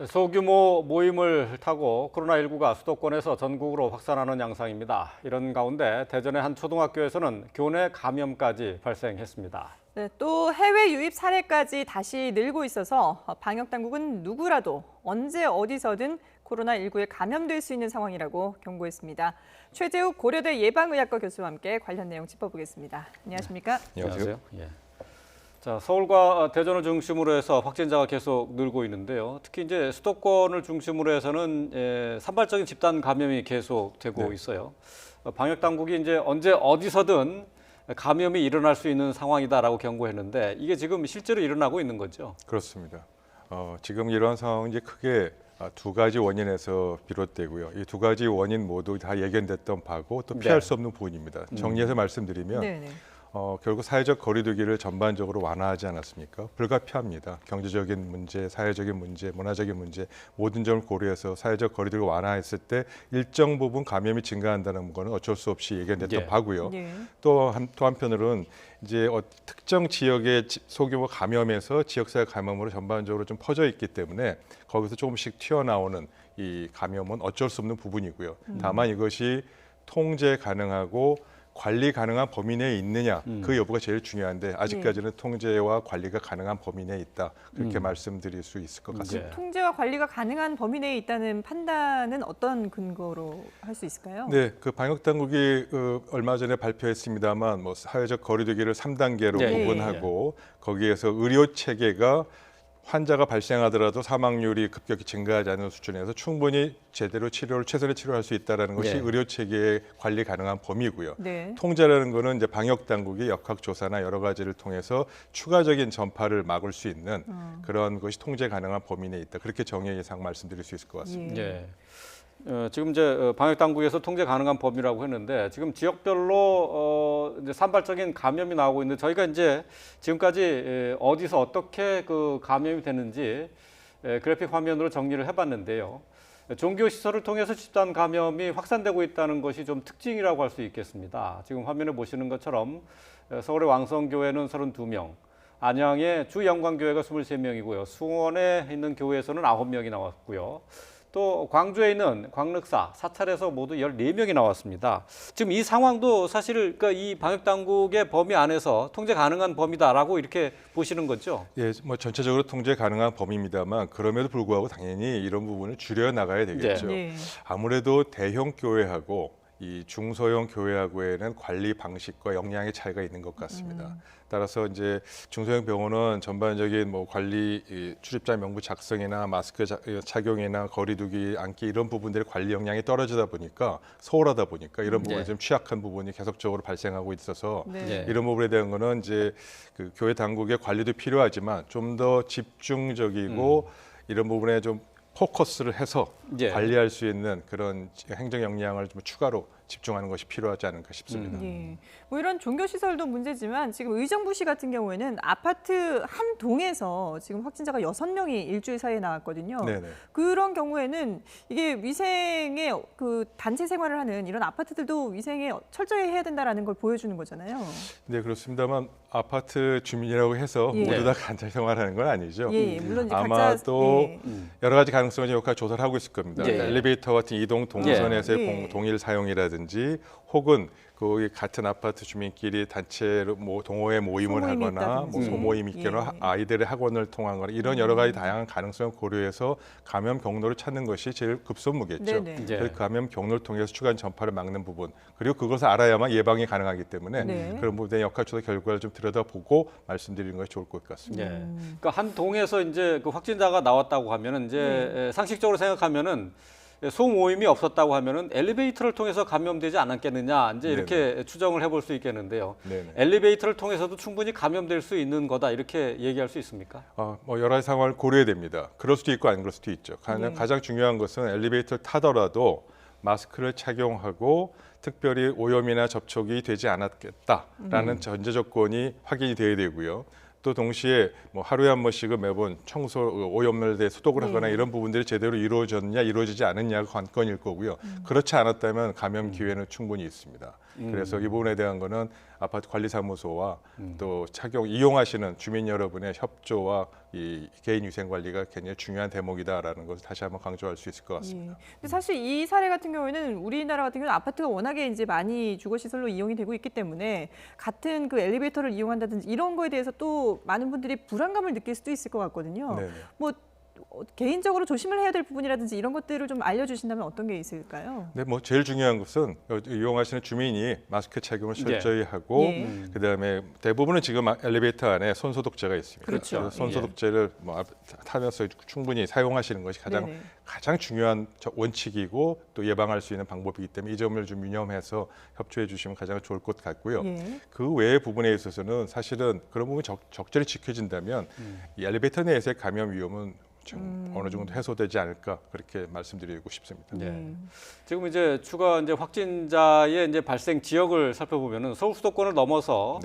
소규모 모임을 타고 코로나19가 수도권에서 전국으로 확산하는 양상입니다. 이런 가운데 대전의 한 초등학교에서는 교내 감염까지 발생했습니다. 네, 또 해외 유입 사례까지 다시 늘고 있어서 방역 당국은 누구라도 언제 어디서든 코로나19에 감염될 수 있는 상황이라고 경고했습니다. 최재욱 고려대 예방의학과 교수와 함께 관련 내용 짚어보겠습니다. 안녕하십니까? 안녕하세요. 예. 자, 서울과 대전을 중심으로 해서 확진자가 계속 늘고 있는데요. 특히 이제 수도권을 중심으로 해서는 산발적인 집단 감염이 계속되고 있어요. 방역 당국이 이제 언제 어디서든 감염이 일어날 수 있는 상황이다라고 경고했는데 이게 지금 실제로 일어나고 있는 거죠? 그렇습니다. 지금 이러한 상황은 이제 크게 두 가지 원인에서 비롯되고요. 이 두 가지 원인 모두 다 예견됐던 바고 또 피할 수 없는 부분입니다. 정리해서 말씀드리면 결국 사회적 거리두기를 전반적으로 완화하지 않았습니까? 불가피합니다. 경제적인 문제, 사회적인 문제, 문화적인 문제 모든 점을 고려해서 사회적 거리두기를 완화했을 때 일정 부분 감염이 증가한다는 것은 어쩔 수 없이 예견됐던 바고요. 또 한편으로는 이제 특정 지역의 소규모 감염에서 지역사회 감염으로 전반적으로 좀 퍼져 있기 때문에 거기서 조금씩 튀어나오는 이 감염은 어쩔 수 없는 부분이고요. 다만 이것이 통제 가능하고 관리 가능한 범위 내에 있느냐 그 여부가 제일 중요한데 아직까지는 통제와 관리가 가능한 범위 내에 있다 그렇게 말씀드릴 수 있을 것 같습니다. 통제와 관리가 가능한 범위 내에 있다는 판단은 어떤 근거로 할 수 있을까요? 네, 그 방역 당국이 얼마 전에 발표했습니다만 뭐 사회적 거리두기를 3단계로 구분하고 거기에서 의료 체계가 환자가 발생하더라도 사망률이 급격히 증가하지 않는 수준에서 충분히 제대로 최선의 치료할 수 있다는 것이 의료 체계의 관리 가능한 범위고요. 통제라는 것은 이제 방역 당국이 역학 조사나 여러 가지를 통해서 추가적인 전파를 막을 수 있는 그런 것이 통제 가능한 범위 내에 있다. 그렇게 정의 이상 말씀드릴 수 있을 것 같습니다. 지금 이제 방역 당국에서 통제 가능한 범위라고 했는데 지금 지역별로 이제 산발적인 감염이 나오고 있는데 저희가 이제 지금까지 어디서 어떻게 그 감염이 되는지 그래픽 화면으로 정리를 해봤는데요. 종교 시설을 통해서 집단 감염이 확산되고 있다는 것이 좀 특징이라고 할 수 있겠습니다. 지금 화면에 보시는 것처럼 서울의 왕성교회는 32명, 안양의 주영광교회가 23명이고요. 수원에 있는 교회에서는 9명이 나왔고요. 또 광주에 있는 광륵사, 사찰에서 모두 14명이 나왔습니다. 지금 이 상황도 사실 그러니까 이 방역 당국의 범위 안에서 통제 가능한 범위다라고 이렇게 보시는 거죠? 예, 뭐 전체적으로 통제 가능한 범위입니다만 그럼에도 불구하고 당연히 이런 부분을 줄여 나가야 되겠죠. 아무래도 대형 교회하고 이 중소형 교회하고에는 관리 방식과 역량의 차이가 있는 것 같습니다. 따라서 이제 중소형 병원은 전반적인 뭐 관리 출입자 명부 작성이나 마스크 착용이나 거리두기 앉기 이런 부분들의 관리 역량이 떨어지다 보니까 소홀하다 보니까 이런 부분이 좀 취약한 부분이 계속적으로 발생하고 있어서 이런 부분에 대한 거는 이제 그 교회 당국의 관리도 필요하지만 좀 더 집중적이고 이런 부분에 좀 포커스를 해서 관리할 수 있는 그런 행정 역량을 좀 추가로 집중하는 것이 필요하지 않을까 싶습니다. 뭐 이런 종교시설도 문제지만 지금 의정부시 같은 경우에는 아파트 한 동에서 지금 확진자가 6명이 일주일 사이에 나왔거든요. 그런 경우에는 이게 위생에 그 단체 생활을 하는 이런 아파트들도 위생에 철저히 해야 된다라는 걸 보여주는 거잖아요. 네, 그렇습니다만 아파트 주민이라고 해서 모두 다 단체 생활하는 건 아니죠. 물론 이제 아마 또 여러 가지 가능성을 역할 조사를 하고 있을 겁니다. 엘리베이터 같은 이동 동선에서의 동일 사용이라든지 혹은 거기 같은 아파트 주민끼리 단체로 동호회 모임을 하거나 뭐 소모임이 있거나 아이들의 학원을 통한 거나 이런 여러 가지 다양한 가능성을 고려해서 감염 경로를 찾는 것이 제일 급선무겠죠. 그 감염 경로를 통해서 추가한 전파를 막는 부분 그리고 그것을 알아야만 예방이 가능하기 때문에 그런 부분의 역할 조사 결과를 좀 들여다보고 말씀드리는 것이 좋을 것 같습니다. 그러니까 한 동에서 이제 그 확진자가 나왔다고 하면은 이제 상식적으로 생각하면은 소모임이 없었다고 하면은 엘리베이터를 통해서 감염되지 않았겠느냐 이제 이렇게 추정을 해볼 수 있겠는데요. 엘리베이터를 통해서도 충분히 감염될 수 있는 거다 이렇게 얘기할 수 있습니까? 뭐 여러 가지 상황을 고려해야 됩니다. 그럴 수도 있고 안 그럴 수도 있죠. 가장 중요한 것은 엘리베이터를 타더라도 마스크를 착용하고 특별히 오염이나 접촉이 되지 않았겠다라는 전제 조건이 확인이 돼야 되고요. 또 동시에 뭐 하루에 한 번씩은 매번 청소, 오염을 대해 소독을 하거나 이런 부분들이 제대로 이루어졌냐, 이루어지지 않았냐가 관건일 거고요. 그렇지 않았다면 감염 기회는 충분히 있습니다. 그래서 이 부분에 대한 거는 아파트 관리사무소와 또 이용하시는 주민 여러분의 협조와 이 개인 위생 관리가 굉장히 중요한 대목이다라는 것을 다시 한번 강조할 수 있을 것 같습니다. 근데 사실 이 사례 같은 경우에는 우리나라 같은 경우는 아파트가 워낙에 이제 많이 주거시설로 이용이 되고 있기 때문에 같은 그 엘리베이터를 이용한다든지 이런 거에 대해서 또 많은 분들이 불안감을 느낄 수도 있을 것 같거든요. 네네. 뭐 개인적으로 조심을 해야 될 부분이라든지 이런 것들을 좀 알려주신다면 어떤 게 있을까요? 네, 뭐 제일 중요한 것은 이용하시는 주민이 마스크 착용을 철저히 하고 그다음에 대부분은 지금 엘리베이터 안에 손소독제가 있습니다. 그렇죠. 그래서 손소독제를 뭐 타면서 충분히 사용하시는 것이 가장 중요한 원칙이고 또 예방할 수 있는 방법이기 때문에 이 점을 좀 유념해서 협조해 주시면 가장 좋을 것 같고요. 그 외의 부분에 있어서는 사실은 그런 부분이 적절히 지켜진다면 이 엘리베이터 내에서의 감염 위험은 어느 정도 해소되지 않을까 그렇게 말씀드리고 싶습니다. 지금 이제 추가 이제 확진자의 이제 발생 지역을 살펴보면은 서울 수도권을 넘어서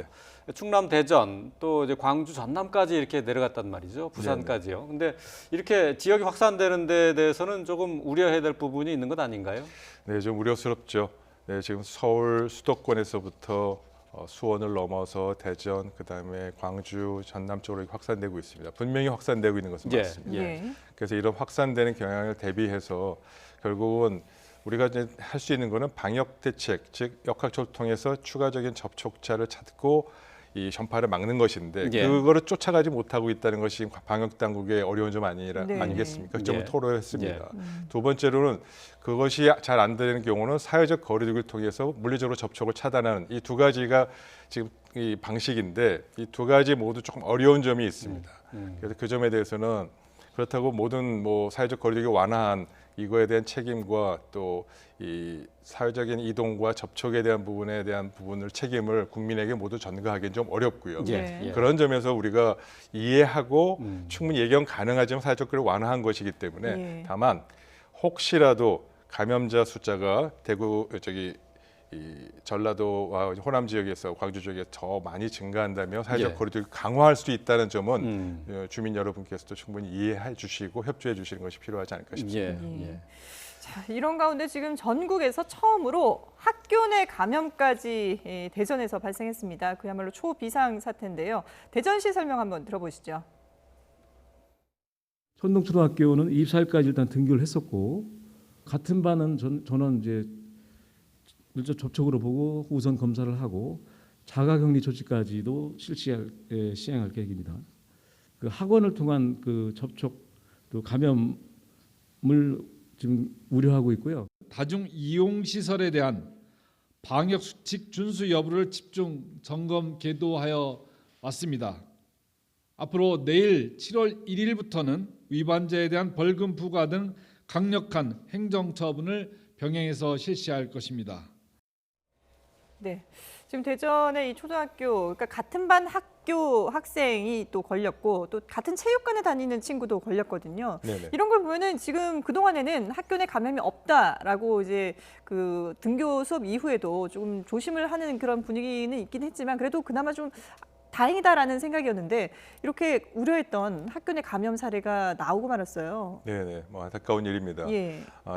충남, 대전, 또 이제 광주, 전남까지 이렇게 내려갔단 말이죠. 부산까지요. 근데 이렇게 지역이 확산되는 데 대해서는 조금 우려해야 될 부분이 있는 것 아닌가요? 네, 좀 우려스럽죠. 네, 지금 서울 수도권에서부터 수원을 넘어서 대전, 그다음에 광주, 전남 쪽으로 확산되고 있습니다. 분명히 확산되고 있는 것은 맞습니다. 그래서 이런 확산되는 경향을 대비해서 결국은 우리가 이제 할 수 있는 거는 방역 대책, 즉 역학조를 통해서 추가적인 접촉자를 찾고 이 전파를 막는 것인데 그거를 쫓아가지 못하고 있다는 것이 방역 당국의 어려운 점 아니겠습니까? 그 점을 토로했습니다. 두 번째로는 그것이 잘 안 되는 경우는 사회적 거리두기를 통해서 물리적으로 접촉을 차단하는 이 두 가지가 지금 이 방식인데 이 두 가지 모두 조금 어려운 점이 있습니다. 그래서 그 점에 대해서는 그렇다고 모든 뭐 사회적 거리두기 완화한 이거에 대한 책임과 또 이 사회적인 이동과 접촉에 대한 부분을 책임을 국민에게 모두 전가하기는 좀 어렵고요. 그런 점에서 우리가 이해하고 충분히 예견 가능하지만 사회적 거리를 완화한 것이기 때문에 다만 혹시라도 감염자 숫자가 이 전라도와 호남 지역에서 광주 지역에 더 많이 증가한다면 사회적 거리두기 강화할 수 있다는 점은 주민 여러분께서도 충분히 이해해 주시고 협조해 주시는 것이 필요하지 않을까 싶습니다. 자, 이런 가운데 지금 전국에서 처음으로 학교 내 감염까지 대전에서 발생했습니다. 그야말로 초비상 사태인데요. 대전시 설명 한번 들어보시죠. 천동초등학교는 입사일까지 일단 등교를 했었고 같은 반은 저는 이제 밀접 접촉으로 보고 우선 검사를 하고 자가격리 조치까지도 시행할 계획입니다. 그 학원을 통한 그 접촉 또 감염을 지금 우려하고 있고요. 다중 이용 시설에 대한 방역 수칙 준수 여부를 집중 점검 계도하여 왔습니다. 앞으로 내일 7월 1일부터는 위반자에 대한 벌금 부과 등 강력한 행정 처분을 병행해서 실시할 것입니다. 네, 지금 대전의 이 초등학교, 그러니까 같은 반 학교 학생이 또 걸렸고 또 같은 체육관에 다니는 친구도 걸렸거든요. 이런 걸 보면은 지금 그 동안에는 학교 내 감염이 없다라고 이제 그 등교 수업 이후에도 조금 조심을 하는 그런 분위기는 있긴 했지만 그래도 그나마 좀 다행이다라는 생각이었는데 이렇게 우려했던 학교 내 감염 사례가 나오고 말았어요. 네네, 뭐 안타까운 일입니다.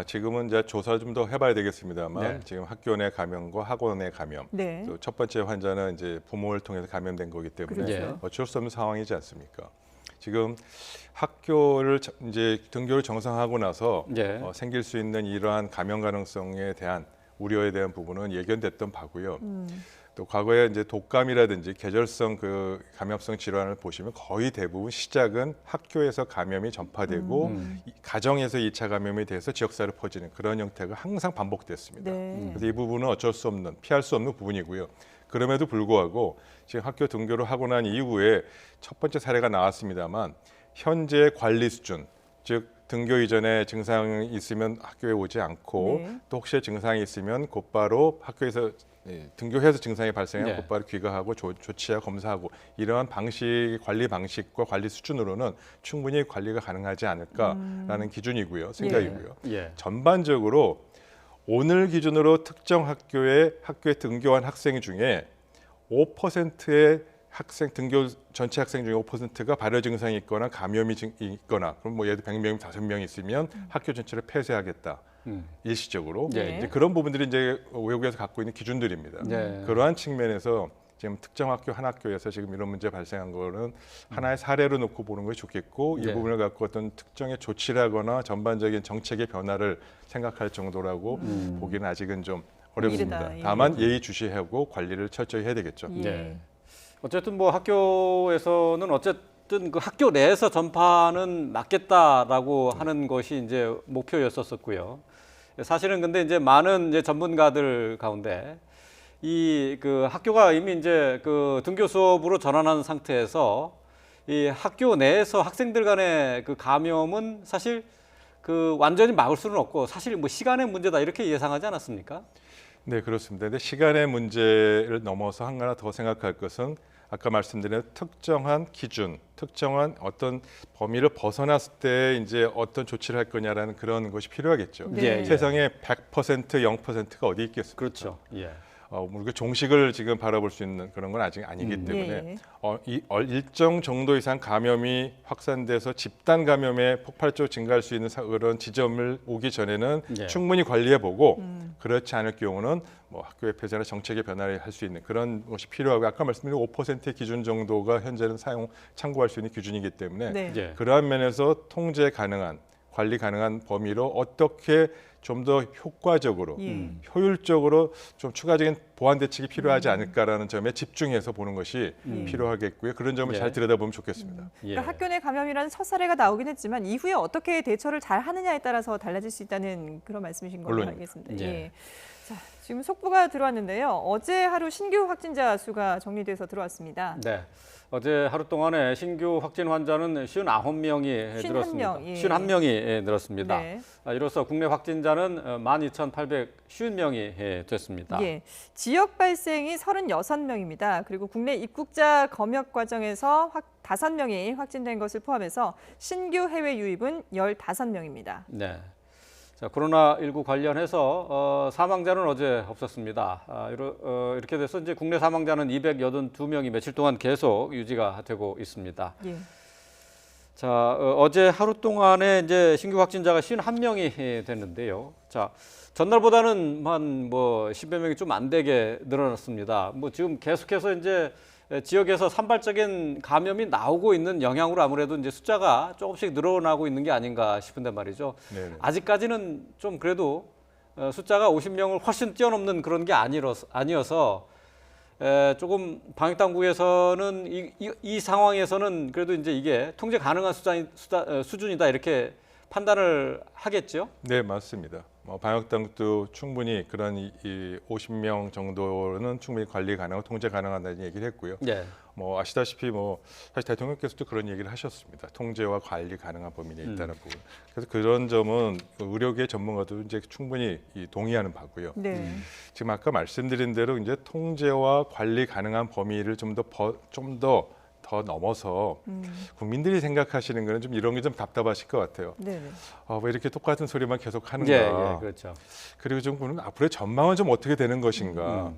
지금은 이제 조사를 좀 더 해봐야 되겠습니다만 지금 학교 내 감염과 학원 내 감염, 또 첫 번째 환자는 이제 부모를 통해서 감염된 거기 때문에 어쩔 수 없는 상황이지 않습니까? 지금 학교를 이제 등교를 정상하고 나서 생길 수 있는 이러한 감염 가능성에 대한 우려에 대한 부분은 예견됐던 바고요. 또 과거에 이제 독감이라든지 계절성 그 감염성 질환을 보시면 거의 대부분 시작은 학교에서 감염이 전파되고 가정에서 2차 감염이 돼서 지역사회로 퍼지는 그런 형태가 항상 반복됐습니다. 그래서 이 부분은 어쩔 수 없는, 피할 수 없는 부분이고요. 그럼에도 불구하고 지금 학교 등교를 하고 난 이후에 첫 번째 사례가 나왔습니다만 현재 관리 수준, 즉 등교 이전에 증상이 있으면 학교에 오지 않고 또 혹시 증상이 있으면 곧바로 학교에서 등교해서 증상이 발생하면 곧바로 귀가하고 조치하고 검사하고 이러한 관리 방식과 관리 수준으로는 충분히 관리가 가능하지 않을까라는 기준이고요, 생각이고요. 전반적으로 오늘 기준으로 특정 학교에 등교한 학생 중에 5%의 전체 학생 중에 5%가 발열 증상이 있거나 감염이 있거나 그럼 뭐 예를 들어 100명이면 5명 있으면 학교 전체를 폐쇄하겠다. 일시적으로 네. 이제 그런 부분들이 이제 외국에서 갖고 있는 기준들입니다. 네. 그러한 측면에서 지금 특정 학교 한 학교에서 지금 이런 문제 발생한 거는 하나의 사례로 놓고 보는 것이 좋겠고 이 네. 부분을 갖고 어떤 특정의 조치라거나 전반적인 정책의 변화를 생각할 정도라고 보기는 아직은 좀 어렵습니다. 이르다, 예. 다만 예의주시하고 관리를 철저히 해야 되겠죠. 예. 네. 어쨌든 뭐 학교에서는 어쨌든 그 학교 내에서 전파는 막겠다라고 하는 것이 이제 목표였었고요. 사실은 근데 이제 많은 이제 전문가들 가운데 이 그 학교가 이미 이제 그 등교 수업으로 전환한 상태에서 이 학교 내에서 학생들 간의 그 감염은 사실 그 완전히 막을 수는 없고 사실 뭐 시간의 문제다 이렇게 예상하지 않았습니까? 네, 그렇습니다. 근데 시간의 문제를 넘어서 하나 더 생각할 것은 아까 말씀드린 특정한 기준, 특정한 어떤 범위를 벗어났을 때 이제 어떤 조치를 할 거냐라는 그런 것이 필요하겠죠. 네. 세상에 100%, 0%가 어디 있겠습니까? 그렇죠. 예. 우리가 종식을 지금 바라볼 수 있는 그런 건 아직 아니기 때문에 예. 일정 정도 이상 감염이 확산돼서 집단 감염의 폭발적으로 증가할 수 있는 그런 지점을 오기 전에는 예. 충분히 관리해보고 그렇지 않을 경우는 뭐 학교의 폐쇄나 정책의 변화를 할 수 있는 그런 것이 필요하고 아까 말씀드린 5%의 기준 정도가 현재는 참고할 수 있는 기준이기 때문에 네. 예. 그러한 면에서 통제 가능한 관리 가능한 범위로 어떻게 좀 더 효과적으로 효율적으로 좀 추가적인 보완 대책이 필요하지 않을까라는 점에 집중해서 보는 것이 필요하겠고요. 그런 점을 예. 잘 들여다보면 좋겠습니다. 예. 그러니까 학교 내 감염이라는 첫 사례가 나오긴 했지만 이후에 어떻게 대처를 잘 하느냐에 따라서 달라질 수 있다는 그런 말씀이신 걸로 물론입니다. 알겠습니다. 예. 예. 자, 지금 속보가 들어왔는데요. 어제 하루 신규 확진자 수가 정리돼서 들어왔습니다. 네. 어제 하루 동안에 신규 확진 환자는 59명이 51 늘었습니다. 명, 예. 51명이 늘었습니다. 네. 이로써 국내 확진자는 12,850명이 됐습니다. 예. 지역 발생이 36명입니다. 그리고 국내 입국자 검역 과정에서 5명이 확진된 것을 포함해서 신규 해외 유입은 15명입니다. 네. 자, 코로나19 관련해서 사망자는 어제 없었습니다. 이렇게 돼서 이제 국내 사망자는 282명이 며칠 동안 계속 유지가 되고 있습니다. 예. 자, 어제 하루 동안에 이제 신규 확진자가 51명이 됐는데요. 자, 전날보다는 한 뭐 10여 명이 좀 안 되게 늘어났습니다. 뭐 지금 계속해서 이제 지역에서 산발적인 감염이 나오고 있는 영향으로 아무래도 이제 숫자가 조금씩 늘어나고 있는 게 아닌가 싶은데 말이죠. 네네. 아직까지는 좀 그래도 숫자가 50명을 훨씬 뛰어넘는 그런 게 아니어서 조금 방역 당국에서는 이 상황에서는 그래도 이제 이게 통제 가능한 수준이다 이렇게 판단을 하겠죠. 네, 맞습니다. 방역 당국도 충분히 그런 이 50명 정도는 충분히 관리 가능하고 통제 가능하다는 얘기를 했고요. 네. 아시다시피 사실 대통령께서도 그런 얘기를 하셨습니다. 통제와 관리 가능한 범위 내에 있다는 부분. 그래서 그런 점은 의료계 전문가도 이제 충분히 동의하는 바고요. 네. 지금 아까 말씀드린 대로 이제 통제와 관리 가능한 범위를 좀 더 넘어서 국민들이 생각하시는 거는 좀 이런 게 좀 답답하실 것 같아요. 네. 왜 이렇게 똑같은 소리만 계속 하는가? 예, 그렇죠. 그리고 좀 앞으로의 전망은 좀 어떻게 되는 것인가?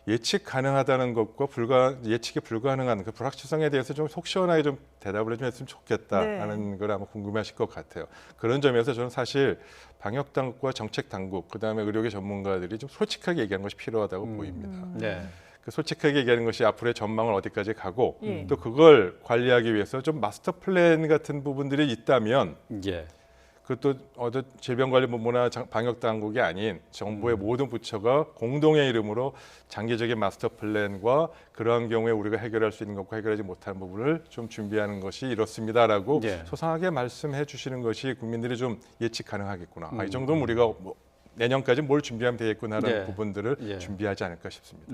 예측 가능하다는 것과 예측이 불가능한 그 불확실성에 대해서 좀 속 시원하게 좀 대답을 좀 했으면 좋겠다라는 걸 아마 궁금해하실 것 같아요. 그런 점에서 저는 사실 방역 당국과 정책 당국, 그다음에 의료계 전문가들이 좀 솔직하게 얘기하는 것이 필요하다고 보입니다. 네. 그 솔직하게 얘기하는 것이 앞으로의 전망을 어디까지 가고 예. 또 그걸 관리하기 위해서 좀 마스터 플랜 같은 부분들이 있다면 예. 그것도 질병관리본부나 방역 당국이 아닌 정부의 모든 부처가 공동의 이름으로 장기적인 마스터 플랜과 그러한 경우에 우리가 해결할 수 있는 것과 해결하지 못하는 부분을 좀 준비하는 것이 이렇습니다라고 예. 소상하게 말씀해 주시는 것이 국민들이 좀 예측 가능하겠구나. 이 정도면 우리가 내년까지 뭘 준비하면 되겠구나라는 예. 부분들을 예. 준비하지 않을까 싶습니다.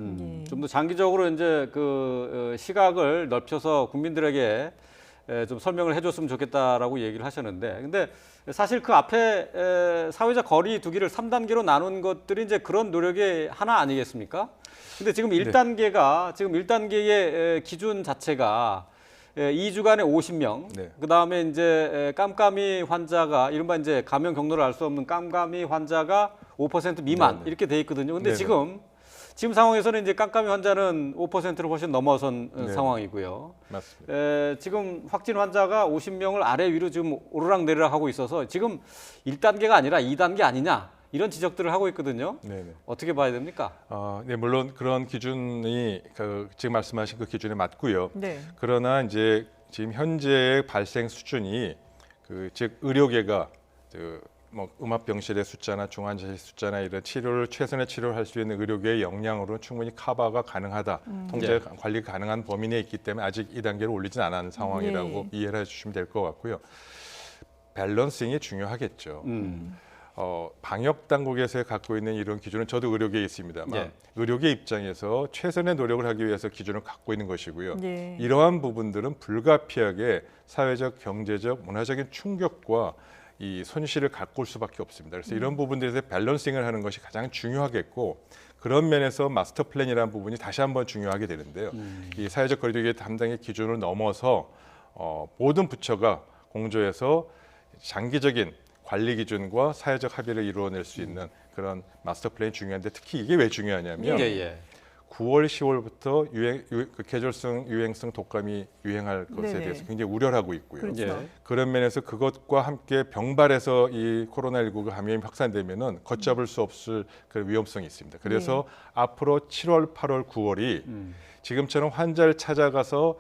좀 더 장기적으로 이제 그 시각을 넓혀서 국민들에게 좀 설명을 해줬으면 좋겠다라고 얘기를 하셨는데, 근데 사실 그 앞에 사회적 거리 두기를 3단계로 나눈 것들이 이제 그런 노력의 하나 아니겠습니까? 근데 지금 1단계가 지금 1단계의 기준 자체가 2주간에 50명, 네. 그 다음에 이제 깜깜이 환자가 이른바 이제 감염 경로를 알 수 없는 깜깜이 환자가 5% 미만 네네. 이렇게 돼 있거든요. 근데 네네. 지금 지금 상황에서는 이제 깜깜이 환자는 5%를 훨씬 넘어선 네. 상황이고요. 맞습니다. 지금 확진 환자가 50명을 아래 위로 지금 오르락 내리락 하고 있어서 지금 1단계가 아니라 2단계 아니냐 이런 지적들을 하고 있거든요. 네네. 어떻게 봐야 됩니까? 네, 물론 그런 기준이 지금 말씀하신 그 기준에 맞고요. 네. 그러나 이제 지금 현재의 발생 수준이 즉 의료계가 뭐 음압병실의 숫자나 중환자실 숫자나 이런 치료를 최선의 치료를 할 수 있는 의료계의 역량으로는 충분히 커버가 가능하다. 통제 관리 가능한 범위 내에 있기 때문에 아직 2단계를 올리진 않은 상황이라고 이해를 해주시면 될 것 같고요. 밸런싱이 중요하겠죠. 방역 당국에서 갖고 있는 이런 기준은 저도 의료계에 있습니다만 의료계 입장에서 최선의 노력을 하기 위해서 기준을 갖고 있는 것이고요. 이러한 부분들은 불가피하게 사회적, 경제적, 문화적인 충격과 이 손실을 갖고 올 수밖에 없습니다. 그래서 이런 부분들에서 밸런싱을 하는 것이 가장 중요하겠고 그런 면에서 마스터 플랜이라는 부분이 다시 한번 중요하게 되는데요. 이 사회적 거리두기 담당의 기준을 넘어서 모든 부처가 공조해서 장기적인 관리 기준과 사회적 합의를 이루어낼 수 있는 그런 마스터 플랜이 중요한데 특히 이게 왜 중요하냐면 9월, 10월부터 계절성, 유행성 독감이 유행할 것에 대해서 굉장히 우려를 하고 있고요. 그렇죠. 그런 면에서 그것과 함께 병발해서 이 코로나19가 감염이 확산되면은 걷잡을 수 없을 그런 위험성이 있습니다. 그래서 앞으로 7월, 8월, 9월이 지금처럼 환자를 찾아가서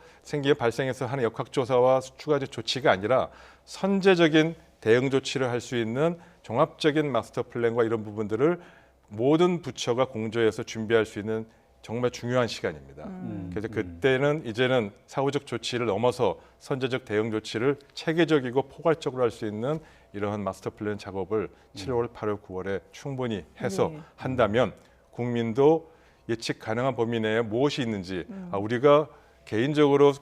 발생해서 하는 역학조사와 추가적 조치가 아니라 선제적인 대응 조치를 할 수 있는 종합적인 마스터 플랜과 이런 부분들을 모든 부처가 공조해서 준비할 수 있는 정말 중요한 시간입니다. 그래서 그때는 이제는 사후적 조치를 넘어서 선제적 대응 조치를 체계적이고 포괄적으로 할 수 있는 이러한 마스터 플랜 작업을 7월, 8월, 9월에 충분히 해서 한다면 국민도 예측 가능한 범위 내에 무엇이 있는지 우리가 개인적으로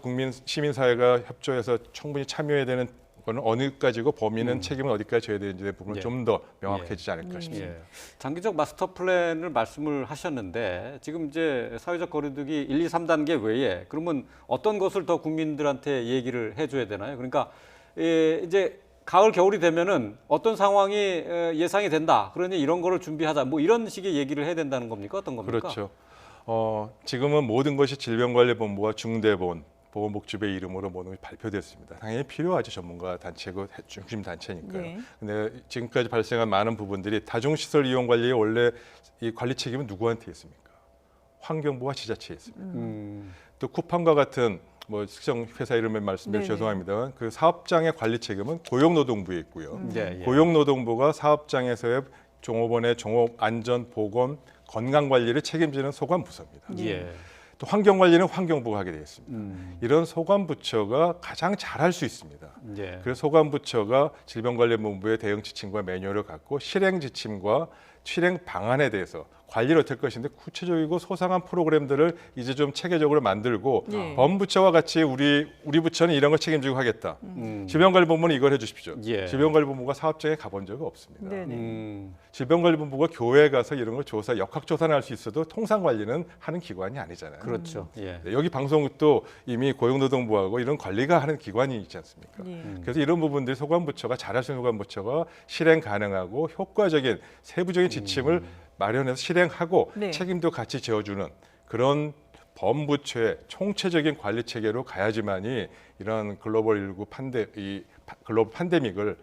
시민사회가 협조해서 충분히 참여해야 되는 거는 어느까지고 범위는 책임은 어디까지 져야 되는지의 부분은 좀 더 명확해지지 않을까 싶습니다. 장기적 마스터 플랜을 말씀을 하셨는데 지금 이제 사회적 거리두기 1, 2, 3단계 외에 그러면 어떤 것을 더 국민들한테 얘기를 해줘야 되나요? 그러니까 이제 가을 겨울이 되면은 어떤 상황이 예상이 된다. 그러니 이런 거를 준비하자. 뭐 이런 식의 얘기를 해야 된다는 겁니까? 어떤 겁니까? 그렇죠. 지금은 모든 것이 질병관리본부와 보건복지부의 이름으로 모든 것이 발표됐습니다. 당연히 필요하죠. 전문가 단체고 중심 단체니까요. 근데 지금까지 발생한 많은 부분들이 다중시설 이용 관리에 원래 이 관리 책임은 누구한테 있습니까? 환경부와 지자체에 있습니다. 또 쿠팡과 같은 뭐 특정 회사 이름을 말씀드려 죄송합니다만 그 사업장의 관리 책임은 고용노동부에 있고요. 고용노동부가 사업장에서의 종업원의 종업 안전, 보건, 건강 관리를 책임지는 소관 부서입니다. 또 환경 관리는 환경부가 하게 되어 있습니다. 이런 소관 부처가 가장 잘할 수 있습니다. 그래서 소관 부처가 질병관리본부의 대응 지침과 매뉴얼을 갖고 실행 지침과 실행 방안에 대해서 관리를 어떻게 할 것인데 구체적이고 소상한 프로그램들을 이제 좀 체계적으로 만들고 범부처와 같이 우리 부처는 이런 걸 책임지고 하겠다. 질병관리본부는 이걸 해주십시오. 질병관리본부가 사업장에 가본 적은 없습니다. 질병관리본부가 교회에 가서 이런 걸 역학조사는 할 수 있어도 통상관리는 하는 기관이 아니잖아요. 그렇죠. 여기 방송국도 이미 고용노동부하고 이런 관리가 하는 기관이 있지 않습니까? 그래서 이런 부분들이 소관부처가 잘할 수 있는 소관부처가 실행 가능하고 효과적인 세부적인 지침을 마련해서 실행하고 책임도 같이 져주는 그런 범부처의 총체적인 관리 체계로 가야지만이 이런 글로벌 팬데믹을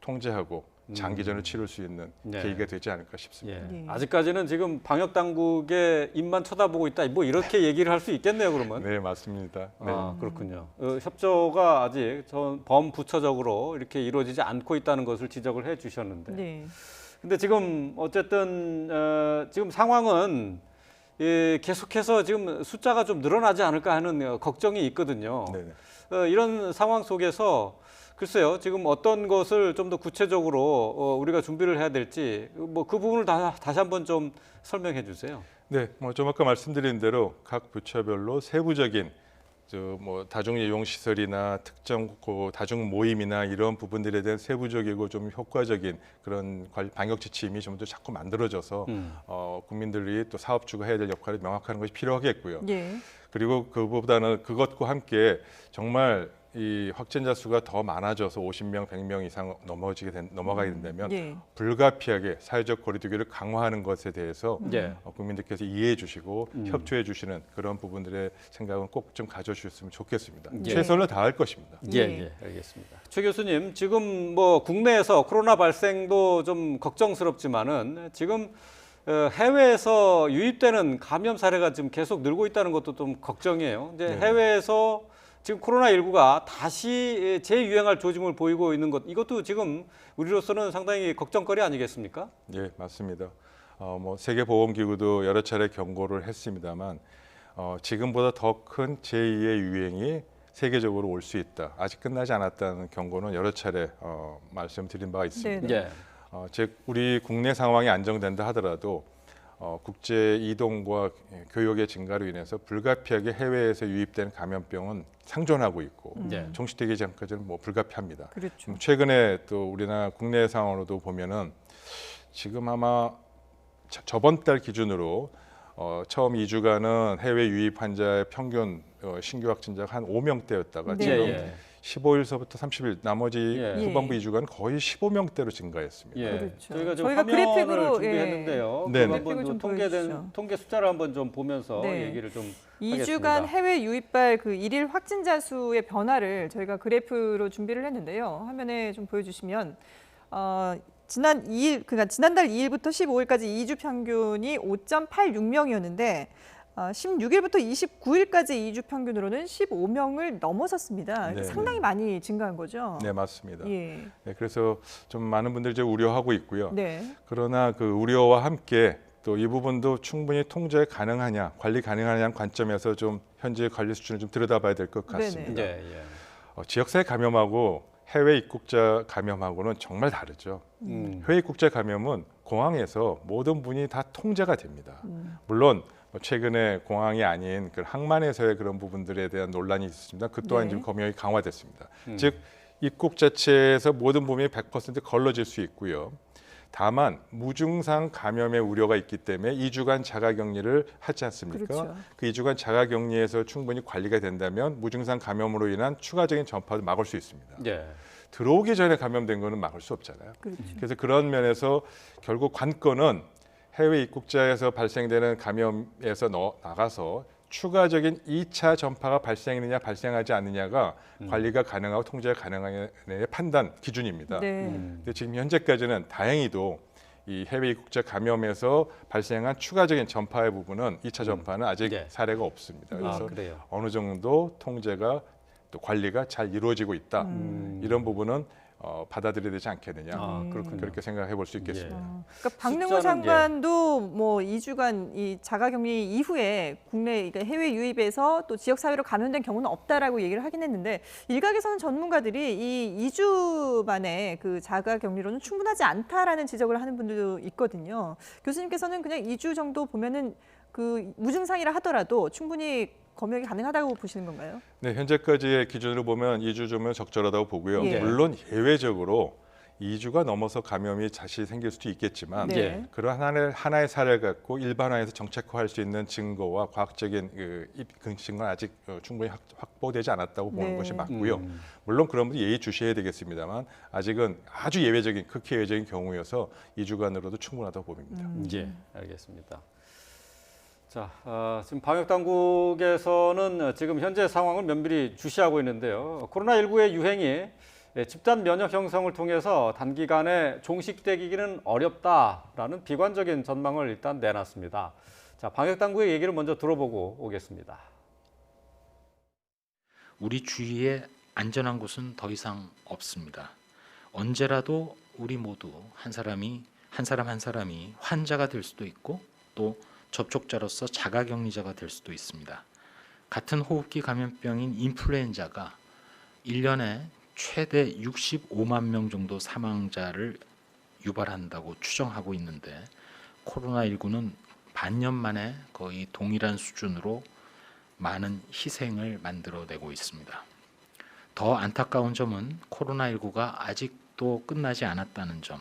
통제하고 장기전을 치를 수 있는 계기가 되지 않을까 싶습니다. 아직까지는 지금 방역 당국의 입만 쳐다보고 있다. 뭐 이렇게 얘기를 할 수 있겠네요, 그러면. 네, 맞습니다. 그렇군요. 협조가 아직 범부처적으로 이렇게 이루어지지 않고 있다는 것을 지적을 해 주셨는데. 근데 지금 어쨌든 지금 상황은 계속해서 지금 숫자가 좀 늘어나지 않을까 하는 걱정이 있거든요. 이런 상황 속에서 글쎄요, 지금 어떤 것을 좀 더 구체적으로 우리가 준비를 해야 될지 뭐 그 부분을 다시 한번 좀 설명해 주세요. 네, 좀 아까 말씀드린 대로 각 부처별로 세부적인 다중이용 시설이나 특정 다중 모임이나 이런 부분들에 대한 세부적이고 좀 효과적인 그런 방역 지침이 좀 더 자꾸 만들어져서 국민들이 또 사업주가 해야 될 역할을 명확하는 것이 필요하겠고요. 그리고 그것과 함께 정말 이 확진자 수가 더 많아져서 50명, 100명 이상 넘어가게 된다면 예. 불가피하게 사회적 거리두기를 강화하는 것에 대해서 예. 국민들께서 이해해 주시고 협조해 주시는 그런 부분들의 생각은 꼭 좀 가져주셨으면 좋겠습니다. 예. 최선을 다할 것입니다. 예, 예, 알겠습니다. 최 교수님, 지금 뭐 국내에서 코로나 발생도 좀 걱정스럽지만은 지금 해외에서 유입되는 감염 사례가 지금 계속 늘고 있다는 것도 좀 걱정이에요. 이제 네네. 해외에서 지금 코로나19가 다시 재유행할 조짐을 보이고 있는 것, 이것도 지금 우리로서는 상당히 걱정거리 아니겠습니까? 예, 맞습니다. 뭐 세계보건기구도 여러 차례 경고를 했습니다만 지금보다 더 큰 제2의 유행이 세계적으로 올 수 있다. 아직 끝나지 않았다는 경고는 여러 차례 말씀드린 바가 있습니다. 예. 즉 우리 국내 상황이 안정된다 하더라도 국제 이동과 교역의 증가로 인해서 불가피하게 해외에서 유입된 감염병은 상존하고 있고 예. 종식되기 전까지는 뭐 불가피합니다. 그렇죠. 최근에 또 우리나라 국내 상황으로도 보면은 지금 아마 저번 달 기준으로 처음 2주간은 해외 유입 환자의 평균 신규 확진자가 한 5명대였다가 네. 지금 예. 15일서부터 30일 나머지 예. 후반부 2주간 거의 15명대로 증가했습니다. 예. 그렇죠. 저희가 지금 저희가 화면을 그래픽으로, 준비했는데요. 네. 그거 그래픽을 한번 좀 통계된 보여주시죠. 통계 숫자를 한번 좀 보면서 네. 얘기를 좀 2주간 하겠습니다. 해외 유입발 그 일일 확진자 수의 변화를 저희가 그래프로 준비를 했는데요. 화면에 좀 보여주시면 지난달 2일부터 15일까지 2주 평균이 5.86명이었는데 16일부터 29일까지 2주 평균으로는 15명을 넘어섰습니다. 네, 상당히 많이 증가한 거죠. 네, 맞습니다. 예. 네, 그래서 좀 많은 분들이 이제 우려하고 있고요. 네. 그러나 그 우려와 함께 또 이 부분도 충분히 통제 가능하냐, 관리 가능하냐는 관점에서 좀 현재 관리 수준을 좀 들여다봐야 될 것 같습니다. 예, 예. 지역사회 감염하고 해외 입국자 감염하고는 정말 다르죠. 해외 입국자 감염은 공항에서 모든 분이 다 통제가 됩니다. 물론 최근에 공항이 아닌 그 항만에서의 그런 부분들에 대한 논란이 있었습니다. 그 또한 네. 지금 검역이 강화됐습니다. 즉 입국 자체에서 모든 부분이 100% 걸러질 수 있고요. 다만 무증상 감염의 우려가 있기 때문에 2주간 자가격리를 하지 않습니까? 그렇죠. 그 2주간 자가격리에서 충분히 관리가 된다면 무증상 감염으로 인한 추가적인 전파도 막을 수 있습니다. 예. 들어오기 전에 감염된 거는 막을 수 없잖아요. 그렇죠. 그래서 그런 면에서 결국 관건은 해외 입국자에서 발생되는 감염에서 나가서 추가적인 2차 전파가 발생했느냐 발생하지 않느냐가 관리가 가능하고 통제가 가능한 판단 기준입니다. 네. 근데 지금 현재까지는 다행히도 이 해외 입국자 감염에서 발생한 추가적인 전파의 부분은 2차 전파는 아직 네. 사례가 없습니다. 그래서 아, 그래요. 어느 정도 통제가 또 관리가 잘 이루어지고 있다. 이런 부분은 받아들여야 되지 않겠느냐. 아, 그렇군요. 그렇게 생각해 볼 수 있겠습니다. 그러니까 박능호 숫자는, 장관도 뭐 2주간 이 자가격리 이후에 국내 그러니까 해외 유입에서 또 지역 사회로 감염된 경우는 없다라고 얘기를 하긴 했는데 일각에서는 전문가들이 이 2주 만에 그 자가격리로는 충분하지 않다라는 지적을 하는 분들도 있거든요. 교수님께서는 그냥 2주 정도 보면은 그 무증상이라 하더라도 충분히 검역이 가능하다고 보시는 건가요? 네, 현재까지의 기준으로 보면 2주 주면 적절하다고 보고요. 예. 물론 예외적으로 2주가 넘어서 감염이 다시 생길 수도 있겠지만 네. 그런 하나의 사례를 갖고 일반화해서 정책화할 수 있는 증거와 과학적인 증거는 아직 충분히 확보되지 않았다고 보는 네. 것이 맞고요. 물론 그런 분들 예의 주셔야 되겠습니다만 아직은 아주 예외적인 극히 예외적인 경우여서 2주간으로도 충분하다고 봅니다. 예, 알겠습니다. 자, 지금 방역 당국에서는 지금 현재 상황을 면밀히 주시하고 있는데요. 코로나19의 유행이 집단 면역 형성을 통해서 단기간에 종식되기는 어렵다라는 비관적인 전망을 일단 내놨습니다. 자, 방역 당국의 얘기를 먼저 들어보고 오겠습니다. 우리 주위에 안전한 곳은 더 이상 없습니다. 언제라도 우리 모두 한 사람 한 사람이 환자가 될 수도 있고 또 접촉자로서 자가격리자가 될 수도 있습니다. 같은 호흡기 감염병인 인플루엔자가 1년에 최대 65만 명 정도 사망자를 유발한다고 추정하고 있는데 코로나19는 반년 만에 거의 동일한 수준으로 많은 희생을 만들어내고 있습니다. 더 안타까운 점은 코로나19가 아직도 끝나지 않았다는 점,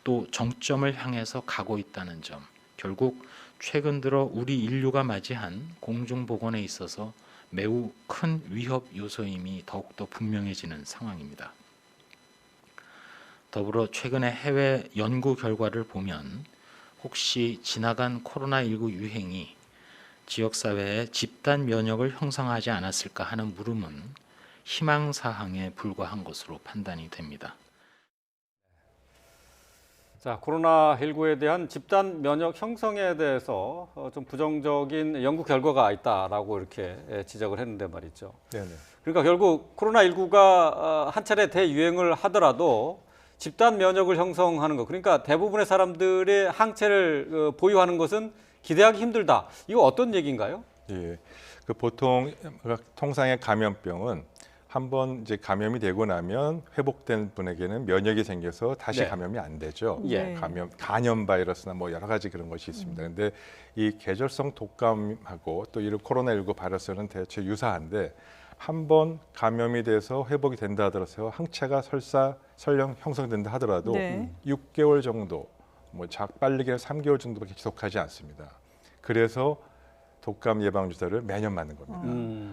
또 정점을 향해서 가고 있다는 점, 결국 최근 들어 우리 인류가 맞이한 공중보건에 있어서 매우 큰 위협 요소임이 더욱더 분명해지는 상황입니다. 더불어 최근의 해외 연구 결과를 보면 혹시 지나간 코로나19 유행이 지역사회의 집단 면역을 형성하지 않았을까 하는 물음은 희망사항에 불과한 것으로 판단이 됩니다. 자, 코로나19에 대한 집단 면역 형성에 대해서 좀 부정적인 연구 결과가 있다라고 이렇게 지적을 했는데 말이죠. 네네. 그러니까 결국 코로나19가 한 차례 대유행을 하더라도 집단 면역을 형성하는 것, 그러니까 대부분의 사람들의 항체를 보유하는 것은 기대하기 힘들다. 이거 어떤 얘기인가요? 예, 그 보통 통상의 감염병은 한번 이제 감염이 되고 나면 회복된 분에게는 면역이 생겨서 다시 네. 감염이 안 되죠. 예. 간염 바이러스나 뭐 여러 가지 그런 것이 있습니다. 근데 이 계절성 독감하고 또 이런 코로나19 바이러스는 대체 유사한데 한번 감염이 돼서 회복이 된다 하더라도 항체가 설령 형성된다 하더라도 네. 6개월 정도, 뭐 빠르게는 3개월 정도밖에 지속하지 않습니다. 그래서 독감 예방 주사를 매년 맞는 겁니다.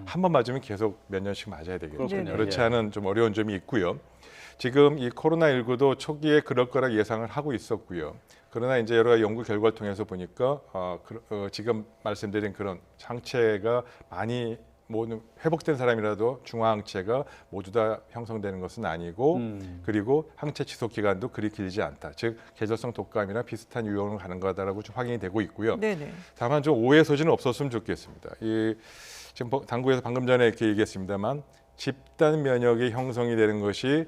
한 번 맞으면 계속 몇 년씩 맞아야 되겠죠. 그렇군요. 그렇지 예. 않은 좀 어려운 점이 있고요. 지금 이 코로나19도 초기에 그럴 거라 예상을 하고 있었고요. 그러나 이제 여러 가지 연구 결과를 통해서 보니까 지금 말씀드린 그런 항체가 많이 모두 회복된 사람이라도 중화항체가 모두 다 형성되는 것은 아니고 그리고 항체 지속 기간도 그리 길지 않다. 즉 계절성 독감이랑 비슷한 유형을 가는 거다라고 좀 확인이 되고 있고요. 네네. 다만 좀 오해 소지는 없었으면 좋겠습니다. 지금 당국에서 방금 전에 이렇게 얘기했습니다만 집단 면역이 형성이 되는 것이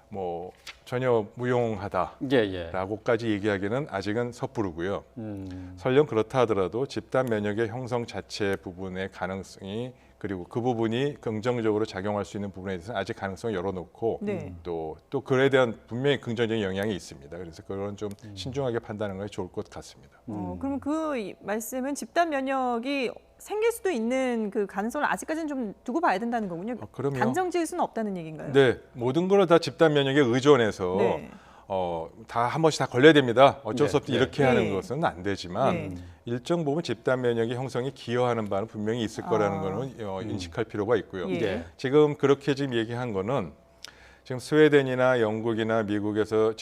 뭐 전혀 무용하다라고까지 얘기하기는 아직은 섣부르고요. 설령 그렇다 하더라도 집단 면역의 형성 자체 부분의 가능성이 그리고 그 부분이 긍정적으로 작용할 수 있는 부분에 대해서는 아직 가능성을 열어놓고 네. 또 그에 대한 분명히 긍정적인 영향이 있습니다. 그래서 그건 좀 신중하게 판단하는 것이 좋을 것 같습니다. 그럼 그 말씀은 집단 면역이 생길 수도 있는 그 가능성을 아직까지는 좀 두고 봐야 된다는 거군요. 그럼요. 단정 지을 수는 없다는 얘기인가요? 네, 모든 걸 다 집단 면역에 의존해서 네. 다 한 번씩 다 걸려야 됩니다. 어쩔 수 없이 네. 이렇게 네. 하는 것은 안 되지만 네. 일정 부분 집단 면역의 형성이 기여하는 바는 분명히 있을 거라는 거는 인식할 필요가 있고요. 예. 네. 지금 그렇게 지금 얘기한 거는 지금 스웨덴이나 영국이나 미국에서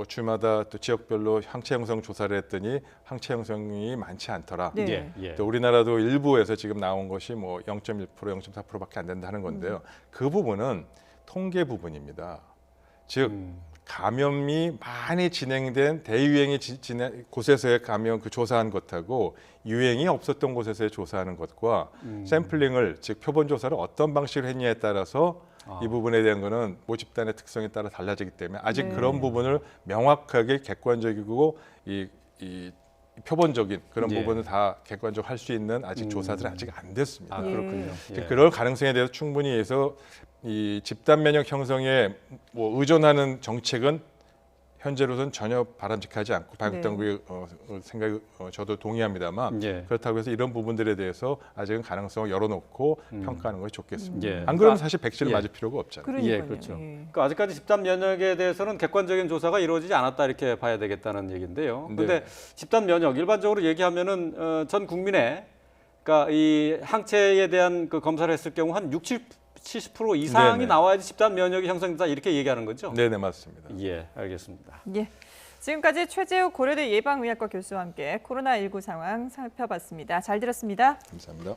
주마다 또 지역별로 항체 형성 조사를 했더니 항체 형성이 많지 않더라. 네. 예. 예. 또 우리나라도 일부에서 지금 나온 것이 뭐 0.1%, 0.4%밖에 안 된다 하는 건데요. 그 부분은 통계 부분입니다. 즉 감염이 많이 진행된 대유행이 곳에서의 감염 조사한 것하고 유행이 없었던 곳에서의 조사하는 것과 샘플링을 즉 표본 조사를 어떤 방식으로 했냐에 따라서 이 부분에 대한 거는 모집단의 특성에 따라 달라지기 때문에 아직 네. 그런 부분을 명확하게 객관적이고 이 표본적인 그런 예. 부분을 다 객관적으로 할 수 있는 아직 조사들은 아직 안 됐습니다. 아, 그렇군요. 예. 그럴 가능성에 대해서 충분히 해서 이 집단 면역 형성에 뭐 의존하는 정책은 현재로서는 전혀 바람직하지 않고 방역당국의 생각이 저도 동의합니다만 예. 그렇다고 해서 이런 부분들에 대해서 아직은 가능성을 열어놓고 평가하는 것이 좋겠습니다. 예. 안 그러면 사실 백신을 예. 맞을 필요가 없잖아요. 그러니까요. 예, 그렇죠. 예. 그러니까 아직까지 집단 면역에 대해서는 객관적인 조사가 이루어지지 않았다 이렇게 봐야 되겠다는 얘기인데요. 그런데 네. 집단 면역 일반적으로 얘기하면은 전 국민의 그러니까 이 항체에 대한 그 검사를 했을 경우 한 70% 이상이 네네. 나와야지 집단 면역이 형성된다 이렇게 얘기하는 거죠. 네네 맞습니다. 예, 알겠습니다. 예. 지금까지 최재욱 고려대 예방의학과 교수와 함께 코로나19 상황 살펴봤습니다. 잘 들었습니다. 감사합니다.